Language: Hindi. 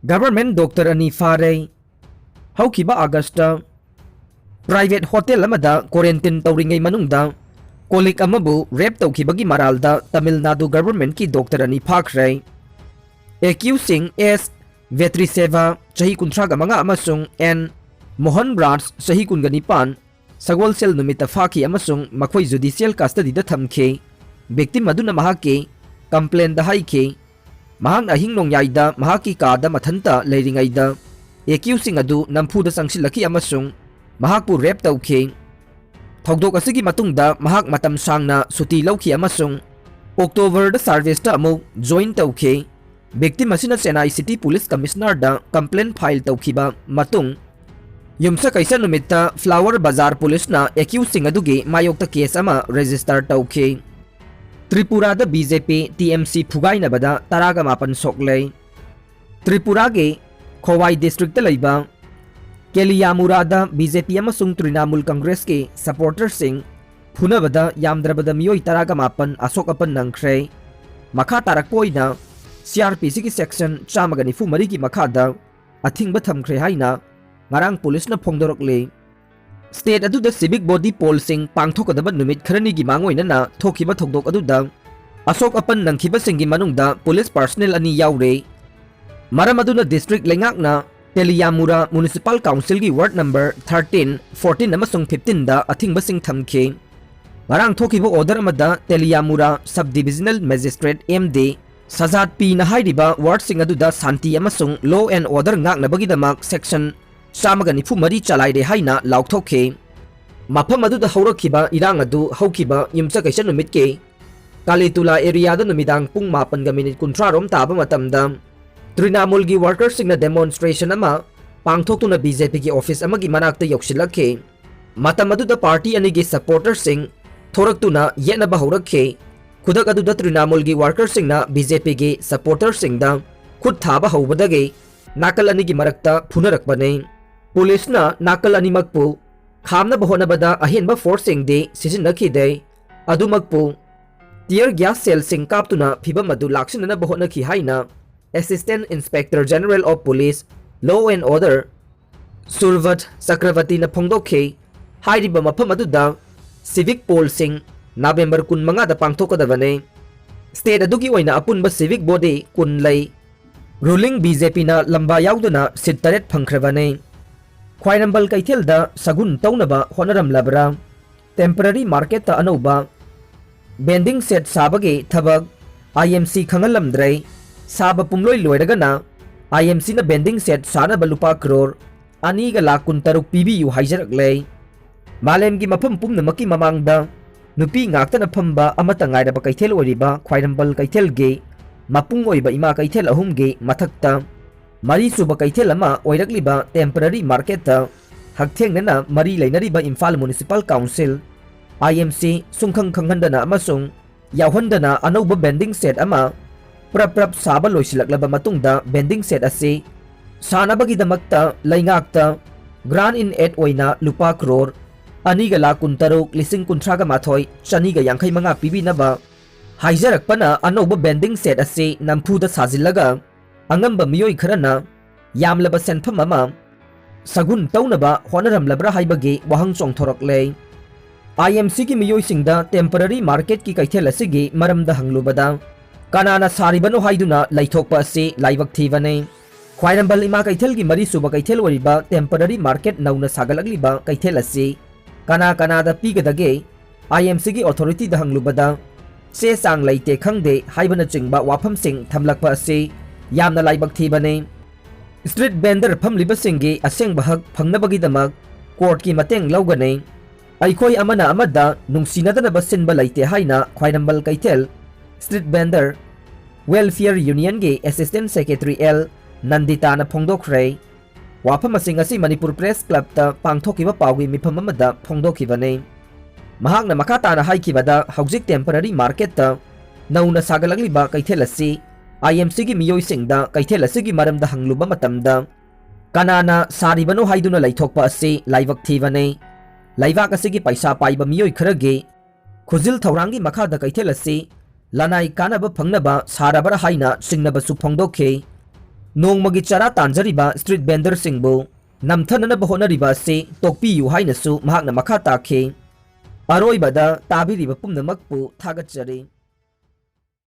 गवर्नमेंट डॉक्टर अनी फारे हौखिबा अगस्टा प्राइवेट होटल अमदा क्वारंटाइन तौरिंगै मनुंगदा कोलिक अमबु रेप तौखिबगी मरालदा तमिलनाडु गवर्नमेंट की डॉक्टर अनी फाखरे एक्यूसिंग एस वेट्रीसेवा चही कुंथ्रागा मंगा अमसुंग एन मोहन राज चही कुनगा निपान सगोलसेल नुमिता फाखी अमसुंग मखोई जुडिशियल कस्टडीदा थमखे विक्टिम अदुना महाके कंप्लेन दा हाइखे महांग अहिंग नोंयाइदा महाकी कादा मथंता लेरिंगाइदा एक्यूसिंग अदु नंफुदा संगसिलकी अमसुंग महाकपु रेप तौखे थौदोक असगी मतुंगदा महाक मतम सांगना सुटी लौखी अमसुंग अक्टोबर सर्विस अमुक जॉइन तौखे विक्टिम असिना चेन्नई सिटी पुलिस कमिश्नर दा कंप्लेन फाइल तौखिबा मतुंग युमसा कैसा नुमित्ता फ्लावर बाजार पुलिस ना एक्यूसिंग अदुगी मायोक्ता केस अमा रजिस्टर तौखे त्रिपुरा दा बीजेपी टीएमसी फुगाइनबदा तरागा मापन सोकले त्रिपुरा के खोवाई डिस्ट्रिक्ट लैबा केलियामुरादा बीजेपी अमसुंग तृणमूल कांग्रेस के सपोर्टर सिंह फुनबदा यामद्रबदा मियोई तरागा मापन अशोक अपन नंख्रे मखा तारकपोइना सीआरपीसी की सेक्शन 194 की मखादा अथिंग थमख्रे हाइना ngarang पुलिस ना फोंदोरकले स्टेट अदुदा सिविक बॉडी पोल सिंग पांगथोकदब नुमित खरनी की मांगोइना ना थोखिबा थोकदोक अदुदा अशोक अपन नंखिबा सिंगी मनुंगदा पुलिस पर्सनल अनि याउरे मरम अदुना डिस्ट्रिक्ट लेंगाकना तेलियामुरा म्युनिसिपल काउंसिल की वार्ड नंबर 13, 14 अमसुंग 15 दा अथिंगबा सिंग थमखे ngarang थोखिबा ऑर्डर अमदा Teliamura sub divisional magistrate MD Sajad पी ना हाइरिबा वार्ड सिंग अदुदा शांति अमसुंग लॉ एंड ऑर्डर ngaknabagidamक सेक्शन 194 चलाइरे हाइना लाउथोखे मफम अदुदा हौरखिबा इरांग अदु हौखिबा युमसा कैसा नुमित के कालीतुला एरिया दा नुमिदांग पुंग 4:30 रोम ताबा मतमदा तृणमूल की वर्कर सिंह डेमोन्स्ट्रेशन अमा पांगथोक्तुना बीजेपी की ऑफिस अमगी मनाक्ता योक्सिलखे मतम अदुदा पार्टी अनि की सपोर्टर सिंह थोरक्तुना येनबा हौरखे खुदक अदुदा तृणमूल की वर्कर सिंह ना बीजेपी की सपोर्टर सिंह दा खुद थाबा हौबदगे नाकल अनि की मरक्ता फुनरकबने पुलिस ना नाकल अनिमकपु खामना बहोनबदा अहेनबा फोर्सिंग दे सिजिनखिदे अदुमकपु टियर गैस सेल सिंग कापतुना फिबम अदु लाक्सिनना बहोनखि हाइना assistant inspector general of police law and order सुरवत चक्रवर्ती ना फोंदोखे हाइरिबा मफम अदुदा सिविक पोल सिंग नवेंबर 15 दा पांगथोकदबने स्टेट अदुगी ओइना अपुनबा सिविक बॉडी 10 लै रूलिंग बीजेपी ना लंबा याउदना सीट 8 फंख्रबने ख्वाइरंबल कैथेलदा सगुन तौनबा होनरमलबरा टेम्पररी मार्केट ता अनौबा बेंडिंग सेट साबगे थबक आईएमसी खंगलमद्रै साब पुंगलोय लोयरगना आईएमसी ना बेंडिंग सेट सानबा लुपा करोड़ 2.63 पीबीयू हाइजरकले मालेम की मफम पुमनमकी ममांगदा नुपी ngakta फंबा अमता ngairaba कैथेल ओरिबा ख्वाइरंबल कैथेल गे मपुंग ओइबा इमा कैथेल अहुम गे मथक्ता मरी सुब कैथेल अमा ओइरकलिबा टेम्पररी मार्केट हकथेंगना मरी लेनरिबा इम्फाल म्युनिसिपल काउंसिल आईएमसी सुंखंग खंगहंदना अमसुंग यावहंदना अनौबा बेंडिंग सेट अमा प्रप साबा लोइसिलकलबा मतुंगदा बेंडिंग सेट असे सानबगिदमक्ता लैंगाक्ता ग्रांड इन एड ओइना लुपा करोड़ 2.63 चनीगा यांखै मंगा पीबीनबा हाइजरकपना अनौबा बेंडिंग सेट असे नंफुदा साजिलगा अंगंबा मियोई खरना यामलबा सेनफम अमा सगुन तौनबा होनरमलबरा हाइबगे वहंग चोंगथोरकले आईएमसी की मियोई सिंगदा टेम्पररी मार्केट की कैथेल असिगे मरमदा हंगलुबदा कनाना सारिबनो हाइदुना लैथोकपा असे लाइबक थीबने ख्वाइरंबल इमा कैथेल की मरी सुबा कैथेल ओरिबा टेम्पररी मार्केट नौना सागलगलिबा कैथेल असे कना कनादा पीगदगे आईएमसी की अथॉरिटी दा हंगलुबदा से सांग लैते खंगदे हाइबना चिंगबा वाफम सिंग थमलकपा असे यामना लाइबक थीबने स्ट्रीट बेंडर फमलिबसिंगे असेंग हक फंगनबगिदमक कोर्ट की मतेंग लौगने अइखोय अमना अमदा नुंगसिनदनबा सिनबा लैते हाइना ख्वाइरंबल कैथेल स्ट्रीट बेंडर वेलफेयर यूनियन के असिस्टेंट सेक्रेटरी एल नंदिताना फोंदोखरे वाफम असिंग असि मणिपुर प्रेस क्लब ता पांगथोकिबा पाउगी मिफम अमदा फोंदोखिबने महाकना मखाताना हाइखिबदा हौजिक टेम्पररी मार्केट ता नौना सागलगलिबा कैथेल असि आईएमसी की मियोई सिंगदा कैथेल असिगी मरमदा हंगलुबा मतमदा कनाना सारिबनो हाइदुना लैथोकपा असि लाइबक थीबने लाइबाक असिगी पैसा पाइबा मियोई खरगे खुजिल थौरांगी मखादा कैथेल असि लनाई कानबा फंगनबा साराबरा हाइना सिंगनबसु फोंदोखे नोंमगी चरा तांजरिबा स्ट्रीट वेंडर सिंगबु नमथननब होनरिबा से तोकपियु हाइनसु महाकना मखा ताखे अरोइबदा ताबिरिबा पुमनमकपु थागतचरी।